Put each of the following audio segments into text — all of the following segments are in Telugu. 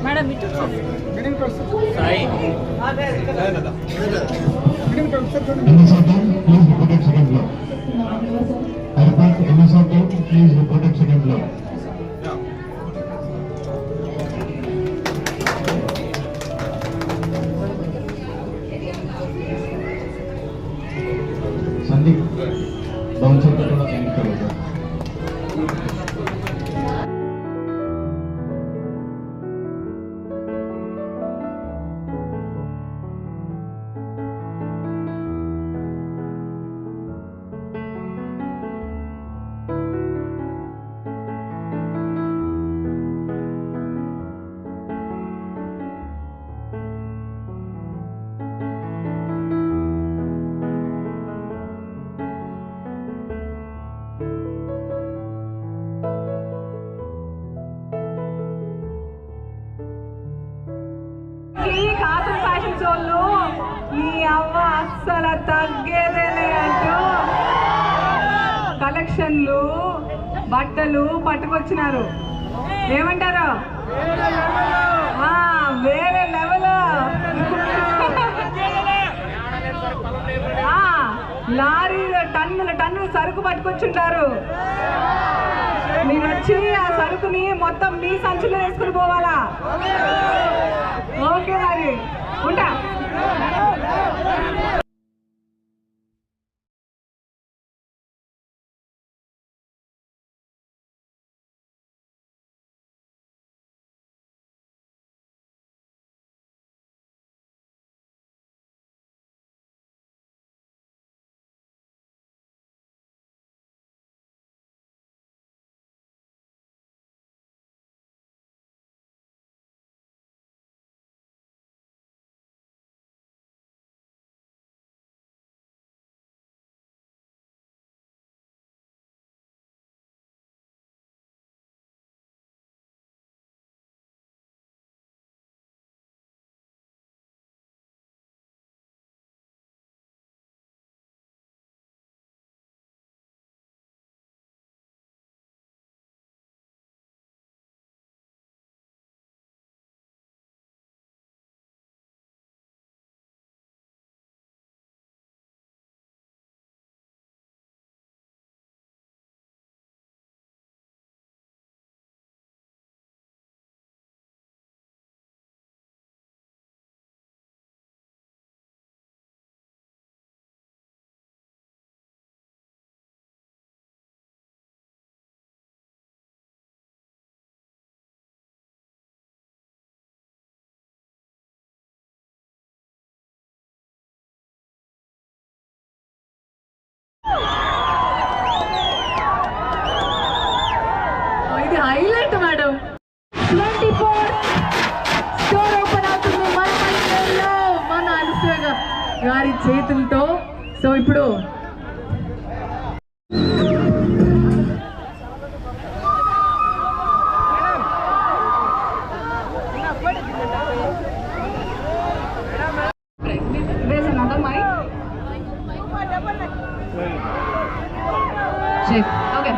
మేడం ఇటు Sai please report at second floor. Sandeep, bouncer को थोड़ा चेंज करो। అస్సలు తగ్గేదేలే అంటూ కలెక్షన్లు బట్టలు పట్టుకొచ్చినారు. ఏమంటారు? వేరే లెవెల్. లారీలు టన్నులు సరుకు పట్టుకొచ్చుంటారు. మీరు వచ్చి ఆ సరుకుని మొత్తం మీ సంచులో వేసుకుని పోవాలా? ఓకే మరి ఉంటా. ఇది హైలైట్ మేడం. 24 స్టోర్ ఓపెన్ అవుతుంది మన అనసూయ గారి చేతులతో. సో ఇప్పుడు ఓకే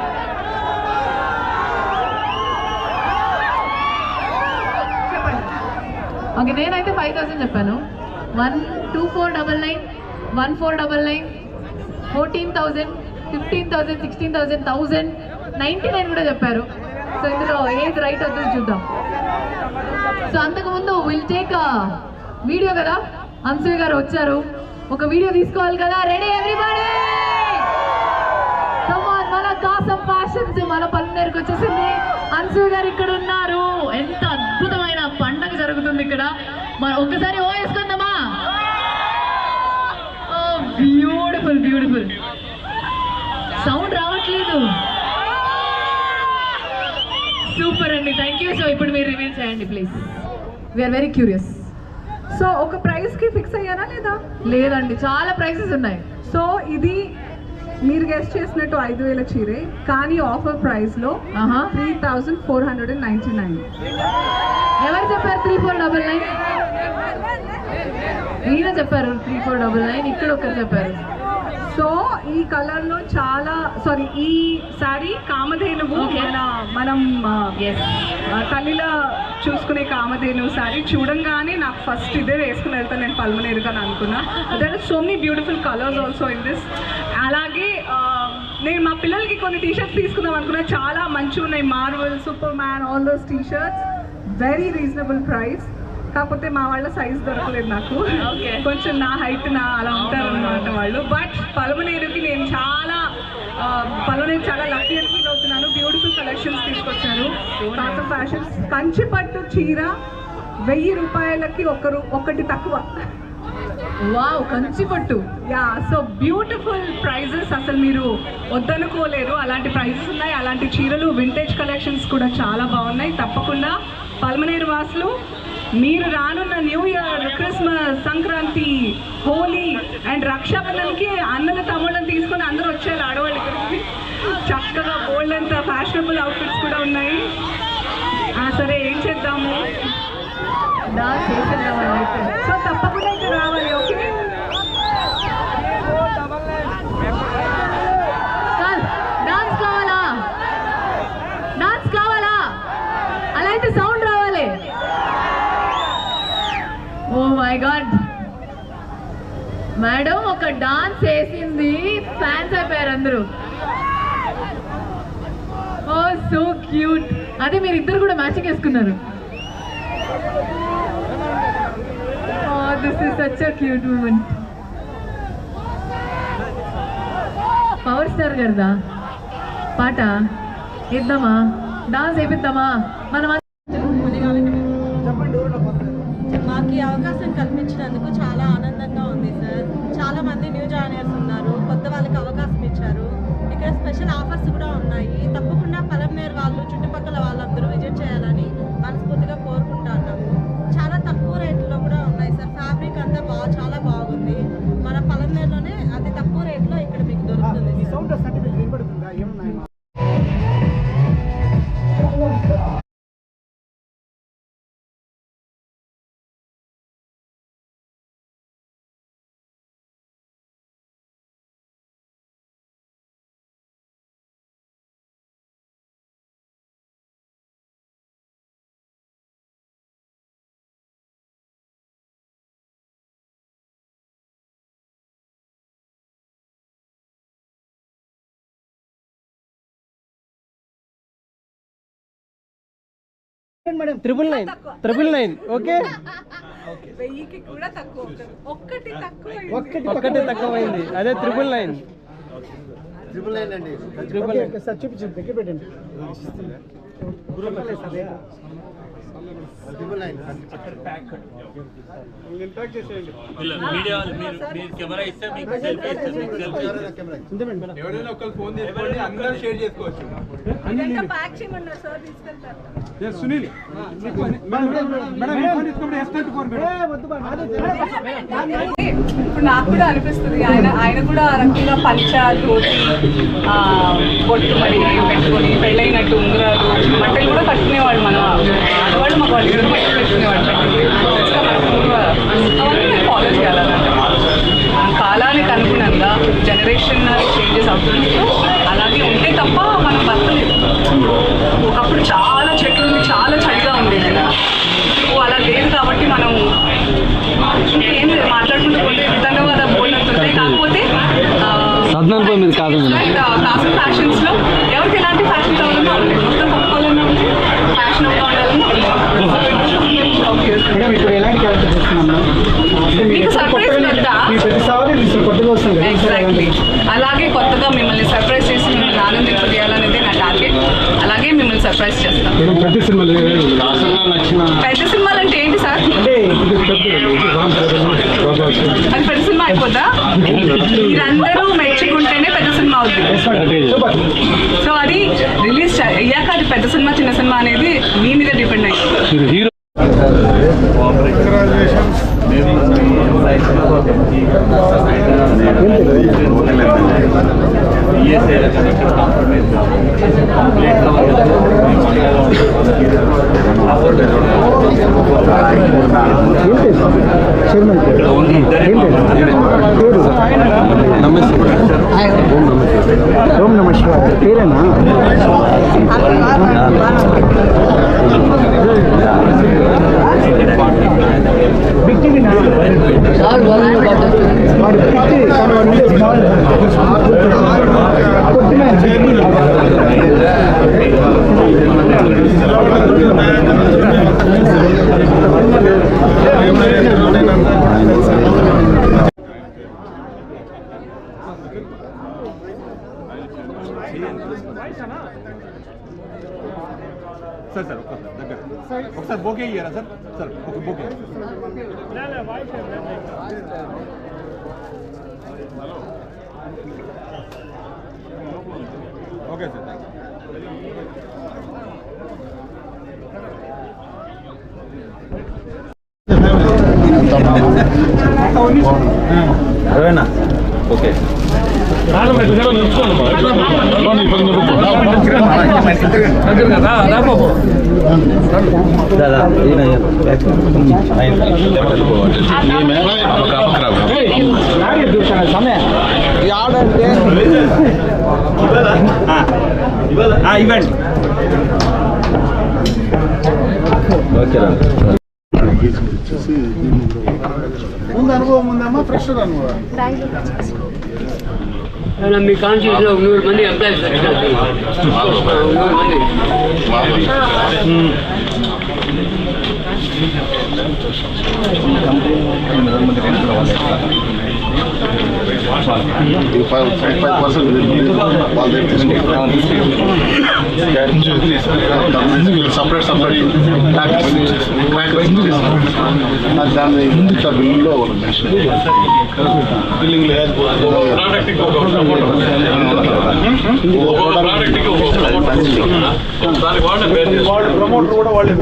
ఓకే నేనైతే 5000 చెప్పాను. 12499 1499 14,000 15,000 16,000 1099 కూడా చెప్పారు. సో ఇందులో ఏది రైట్ అవుతుందో చూద్దాం. సో అంతకుముందు విల్ టేక్ వీడియో కదా, అనసూయ గారు వచ్చారు, ఒక వీడియో తీసుకోవాలి కదా. Ready everybody? మన కాసం ఫ్యాషన్స్ మన పల్లెరికి వచ్చేసింది. అనసూయ గారు ఇక్కడ ఉన్నారు. ఎంత అద్భుతమైన పండగ జరుగుతుంది ఇక్కడ. మనం ఒక్కసారి ఓ వేసుకుందామా? Beautiful beautiful. సౌండ్ రావట్లేదు. సూపర్ అండి, థ్యాంక్ యూ. సో ఇప్పుడు మీరు రివీల్ చేయండి please. We're very curious. So ఒక ప్రైస్కి ఫిక్స్ అయ్యారా లేదా? లేదండి, చాలా ప్రైసెస్ ఉన్నాయి. సో ఇది మీరు గెస్ట్ చేసినట్టు 5,000 చీరే, కానీ ఆఫర్ ప్రైస్ లో 3,499. ఎవరు చెప్పారు 3499? ఈయన చెప్పారు 3499. ఇక్కడ ఒకరు చెప్పారు. సో ఈ కలర్ లో చాలా ఈ సారీ కామధేనువు, మనం తల్లిలా చూసుకునే కామధేను సారీ చూడంగానే నాకు ఫస్ట్ ఇదే వేసుకుని వెళ్తాను నేను పల్మనేరుగా అనుకున్నా. There are so many beautiful colours also in this. అలాగే నేను మా పిల్లలకి కొన్ని టీషర్ట్స్ తీసుకుందాం అనుకున్నా, చాలా మంచిగా ఉన్నాయి. Marvel, Superman, all those T-shirts very reasonable price. కాకపోతే మా వాళ్ళ సైజ్ దొరకలేదు నాకు, కొంచెం నా హైట్ అలా ఉంటారు అనమాట వాళ్ళు. బట్ పల్మనేరుకి నేను పల్మనేరు చాలా లక్కీ అని ఫీల్ అవుతున్నాను. బ్యూటిఫుల్ కలెక్షన్స్ తీసుకొచ్చారు. పాత ఫ్యాషన్స్. కంచిపట్టు చీర 1000 రూపాయలకి ఒకటి తక్కువ. వావ్, కంచిపట్టు. యా, సో బ్యూటిఫుల్ ప్రైజెస్, అసలు మీరు వద్దనుకోలేరు. అలాంటి ప్రైజెస్ ఉన్నాయి. అలాంటి చీరలు, వింటేజ్ కలెక్షన్స్ కూడా చాలా బాగున్నాయి. తప్పకుండా పల్మనేరు వాసులు మీరు రానున్న new year, Christmas, Sankranti, Holi and రక్షాబంధన్కి అన్నల తమ్ముళ్ళని తీసుకొని అందరూ వచ్చారు ఆడవాళ్ళు ఇక్కడికి. చక్కగా బోల్డ్ అంత ఫ్యాషనబుల్ అవుట్ఫిట్స్ కూడా ఉన్నాయి. సరే ఏం చేద్దాము, సో తప్పకుండా ఇక్కడ రావాలి. ఓకే, డాన్స్ కావాలా? డాన్స్ కావాలా? అలాంటి సౌండ్ రావాలి. ఓ మై గాడ్, మేడం ఒక డాన్స్ వేసింది, ఫ్యాన్స్ అయిపోయారు అందరూ. Oh so cute. అదే మీరు ఇద్దరు కూడా మ్యాచింగ్ వేసుకున్నారు. This is such a cute moment. Power star గారిదా పాట ఇద్దామా? డాన్స్ వేపిద్దామా? మనం మాకు ఈ అవకాశం కల్పించినందుకు చాలా ఆనందంగా ఉంది సార్. చాలా మంది న్యూ జాయినర్స్ ఉన్నారు, కొత్త వాళ్ళకి అవకాశం ఇచ్చారు. ఇక్కడ స్పెషల్ ఆఫర్స్ కూడా ఉన్నాయి. తప్పకుండా పలమనేరు వాళ్ళు, చుట్టుపక్కల వాళ్ళందరూ విజిట్ చేయాలని మనస్ఫూర్తిగా కోరుకుంటున్నాము. చాలా తక్కువ రేట్లో కూడా ఉన్నాయి సార్. ఫ్యాబ్రిక్ అంతా చాలా బాగుంది. మన పలమనేరులోనే అతి తక్కువ రేట్లో ఇక్కడ మీకు దొరుకుతుంది. Madam 999 okay. 1000కి కూడా తక్కువ, ఒక్కటి తక్కువైంది. అదే 999 అండి. సార్ చూపించండి, దగ్గర పెట్టండి. ఎవరైనా ఒకరు ఫోన్ చేసుకోండి, అందరూ షేర్ చేసుకోవచ్చు. సునీల్ ఇప్పుడు నాకు కూడా అనిపిస్తుంది, ఆయన కూడా రకంగా పంచ, ధోతి, బొట్టు మరి పెట్టుకొని పెళ్ళైనట్టు ఉంగరాలు, బట్టలు కూడా కట్టుకునేవాళ్ళు. మన ఆడవాళ్ళు మాకు వాళ్ళు కూడా బట్టలు పెట్టుకునేవాళ్ళు. అవన్నీ ఫాలో చేయాలన్నమాట. కాలానికి అనుగుణంగా జనరేషన్ చేంజెస్ అవుతున్నప్పుడు అలాగే ఉంటే తప్ప మనం బతకలేదు. ఒకప్పుడు చాలా చెట్లు ఉంది, చాలా చలిగా ఉండేది కదా. అలా లేదు కాబట్టి మనం ఏం లేదు, మాట్లాడుకుంటూ పోతే విధంగా కదా బోల్డ్ అవుతుంటాయి. కాకపోతే కాస్త ఫ్యాషన్స్ లో ఎవరికి ఎలాంటి ఫ్యాషన్ కావాలన్నా ఉంటుంది. మొత్తం తప్పుకోవాలన్నా ఉంటుంది, ఫ్యాషన్ అవుతా ఉండాలన్నా మీకు సర్ప్రైజ్ వద్దా? ఎగ్జాక్ట్లీ, అలాగే కొత్తగా మిమ్మల్ని సర్ప్రైజ్ చేసి మిమ్మల్ని ఆనందింపజేయాలనేది నా టార్గెట్. అలాగే మిమ్మల్ని సర్ప్రైజ్ చేస్తాను. పెద్ద సినిమాలు అంటే ఏంటి సార్? అది పెద్ద సినిమా అయిపోద్దా? మీరందరూ మెచ్చుకుంటేనే పెద్ద సినిమా అవుతుంది. సో అది రిలీజ్ అయ్యాక అది పెద్ద సినిమా చిన్న సినిమా అనేది మీ మీద డిపెండ్ అయ్యింది. చేసేది కానీ ఇక్కడ కాంప్రమైజ్ ఓం నమ శివాయ పేరేనా సార్ సార్ ఒక్కసారి దగ్గర ఒకసారి బోకే ఇయ్యారా సార్ సార్ ఒక బోకే ఓకే సార్ అవేనా ఓకే ఇవ్వండి ఓకే ముందు అనుభవం ఉందమ్మా ఫ్రెష్ అనుభవం మీ కాన్స్టిట్యూషన్ లో 100 మంది ఎంప్లాయీస్ 100 మంది సపరేట్ దాన్ని ముందు బిల్లులో బిల్లింగ్ ప్రమోటర్ కూడా వాళ్ళే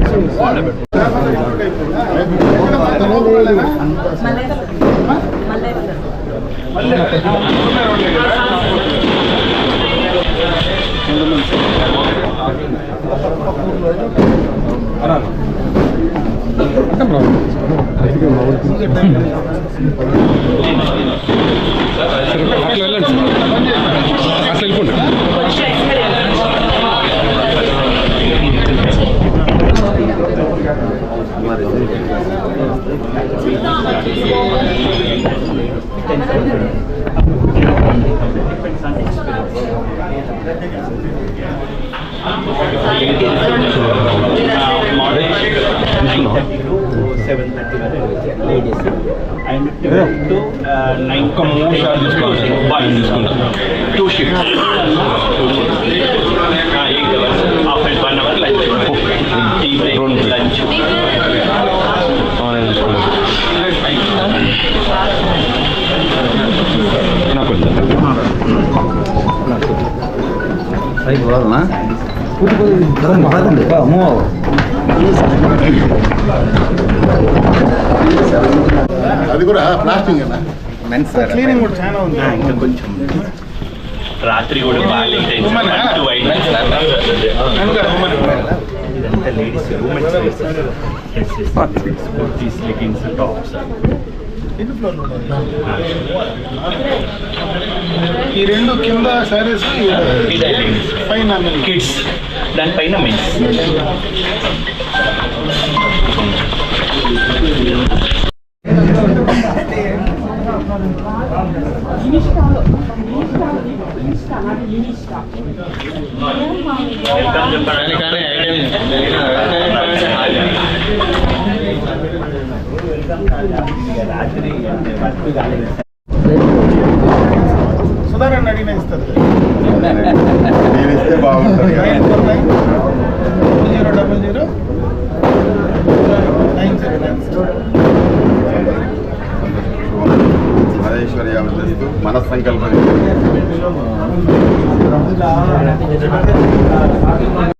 and to 9 commercial discount buying discount 2 shifts after 1 hour lunch tea break lunch అది కూడా ప్లాస్టింగ్ క్లీనింగ్ కూడా చాలా ఉంది ఇంకా కొంచెం రాత్రి కూడా బాగా లేట్ అయింది ఇదంతా లేడీస్ కుర్తీస్ లెగిన్స్ టాప్స్ ఈ రెండు కింద సారీస్ పైన కిడ్స్ దానిపైన మెన్స్ సుధారాన్ని అడిగిన ఇస్తారు నేను ఇస్తే బాగుంటుంది 9000 మహేశ్వరి మన సంకల్పం